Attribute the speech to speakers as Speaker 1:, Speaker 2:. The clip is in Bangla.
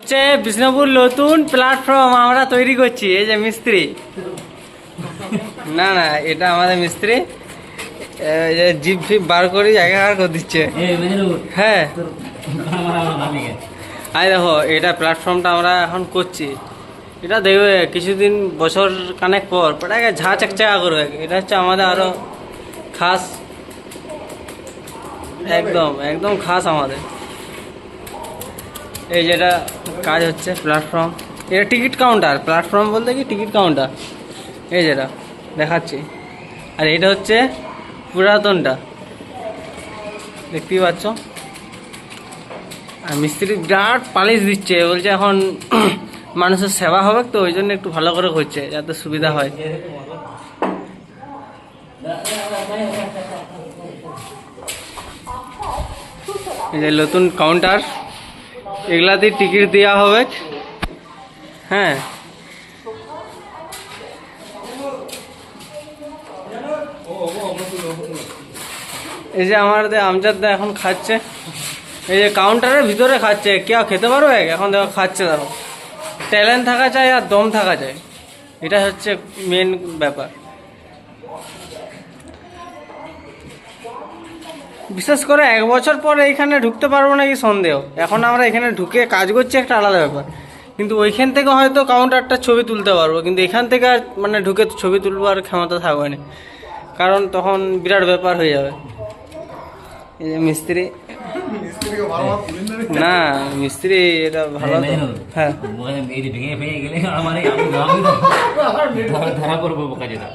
Speaker 1: হচ্ছে বিষ্ণুপুর নতুন প্ল্যাটফর্ম আমরা তৈরি করছি। এই যে মিস্ত্রি, না না এটা আমাদের মিস্ত্রি, এই যে জিপ ফিপ বার করে জায়গা করে দিচ্ছে। হ্যাঁ আই দেখো এটা প্ল্যাটফর্মটা আমরা এখন করছি। এটা দেখবে কিছুদিন বছর কানেক পর এটাকে ঝাঁ চাকচাকা করবে। এটা হচ্ছে আমাদের আরো খাস, একদম একদম খাস আমাদের। এই যেটা কাজ হচ্ছে প্ল্যাটফর্ম, এটা টিকিট কাউন্টার। প্ল্যাটফর্ম বলতে কি টিকিট কাউন্টার, এই যেটা দেখাচ্ছি। আর এটা হচ্ছে পুরাতনটা, দেখতেই পাচ্ছ। আর মিস্ত্রি বিরাট পালিশ দিচ্ছে, বলছে এখন মানুষের সেবা হবে তো ওই জন্য একটু ভালো করে করছে যাতে সুবিধা হয়। এই যে নতুন কাউন্টার, এগুলাতে টিকিট দেওয়া হবে। হ্যাঁ এই যে আমাদের আমজাদ দা এখন খাচ্ছে, এই যে কাউন্টারের ভিতরে খাচ্ছে। কেউ খেতে পারবে? এখন দেখো খাচ্ছে, দেখো ট্যালেন্ট থাকা চাই আর দম থাকা চাই, এটা হচ্ছে মেন ব্যাপার। বিশেষ করে 1 বছর পরে এইখানে ঢুকতে পারবো নাকি সন্দেহ। এখন আমরা এখানে ঢুকে কাজ করছি একটা আলাদা ব্যাপার, কিন্তু ওইখান থেকে হয়তো কাউন্টারটা ছবি তুলতে পারবো, কিন্তু এখান থেকে আর মানে ঢুকে ছবি তুলবো আর ক্ষমতা থাকবে না, কারণ তখন বিরাট ব্যাপার হয়ে যাবে। এই যে মিস্ত্রি, না মিস্ত্রি এটা ভালো তো। হ্যাঁ
Speaker 2: ভেঙে গেলে আমার ধরা করবো বোকা যেটা।